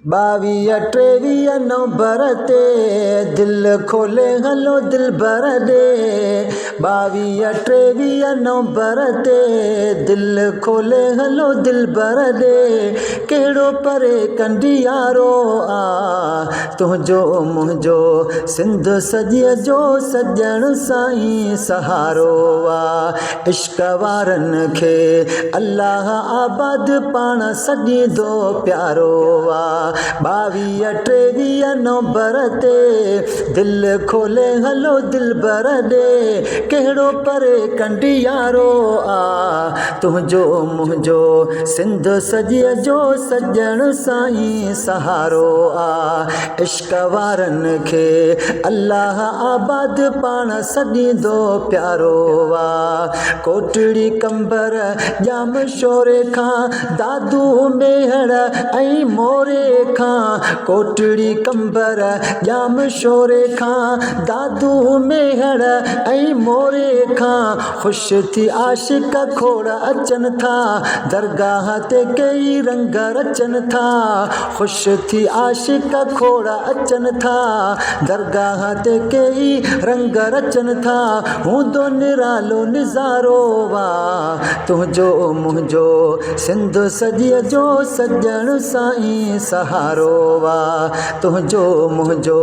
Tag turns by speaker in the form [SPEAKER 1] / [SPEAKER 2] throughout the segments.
[SPEAKER 1] 22 23 नवंबर ते दिल खोले हलो दिल भर दे। 22 23 नवंबर ते दिल खोले हलो दिल भर दे। कहिड़ो परे कंडी यारो आ तुंहिंजो मुंहिंजो सिंध सॼीअ जो सॼण साईं सहारो आ। इश्क वारनि खे अल्लाह आबाद पाण सॼींदो प्यारो आ। 22 23 नवंबर ते दिल खोले हलो दिल भर दे। कहिड़ो परे कंडी यारो आ तुंहिंजो मुंहिंजो सिंध सॼीअ जो सॼण साईं सहारो आ। इश्क वारनि खे अल्लाह आबाद पाण सॼींदो प्यारो आ। कोटड़ी कंबर जाम शोरे खां दादू मेहड़ ऐं मोरे खां। कोटड़ी कंबर जाम शोरे खां दादू मेहड़ ऐं मोरे खां। ख़ुशि थी आशिक खोड़ अचनि था दरगाह ते कई रंग रचनि था। ख़ुशि थी आशिक खोड़ अचनि था दरगाह ते कई रंग रचनि था। हूंदो निरालो निज़ारो आ तुंहिंजो मुंहिंजो सिंध सॼीअ जो सॼण साईं सहारो आ। तुंहिंजो मुंहिंजो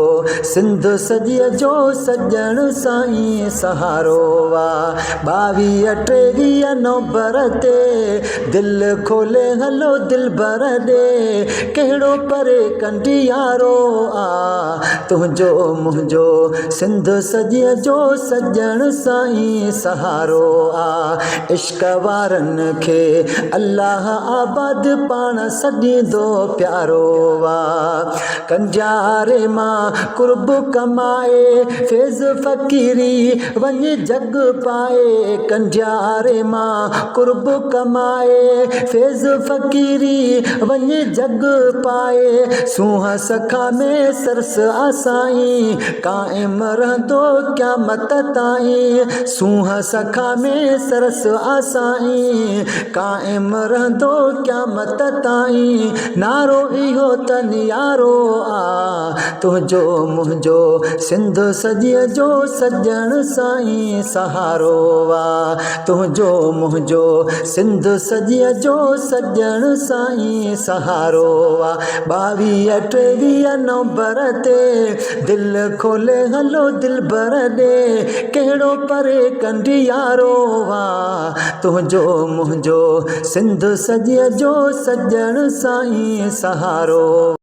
[SPEAKER 1] सिंध सॼीअ जो सॼण साईं सहारो आ। 22 23 नवंबर ते दिल खोले हलो दिल भर दे। कहिड़ो परे कंडी यारो आ तुंहिंजो मुंहिंजो सिंध सॼीअ जो सॼण साईं सहारो आ। इश्क वारनि खे अल्लाह आबाद पाण सॼींदो प्यारो आ। कंजारे मां कुर्ब कमाए फैज़ फ़कीरी वञ जग पाए। कंजारे मां कुर्ब कमाए फैज़ फ़कीरी वञ जग पाए। सूंह सखा में सरस आसाईं क़ाइम रहंदो क़यामत ताईं। सूंह सखा में सरस आसाईं क़ाइम रहंदो क़यामत ताईं। नारो इहो त नियारो आ तुंहिंजो मुंहिंजो सिंध सॼीअ जो सॼण साईं सहारो आ। तुंहिंजो मुंहिंजो सिंध सॼीअ जो सॼण साईं सहारो आ। 22 23 नवंबर ते दिल खोले हलो दिल भर दे। कहिड़ो परे कंडी यारो आ तुंहिंजो मुंहिंजो सिंध सॼीअ जो सॼण साईं सहारो।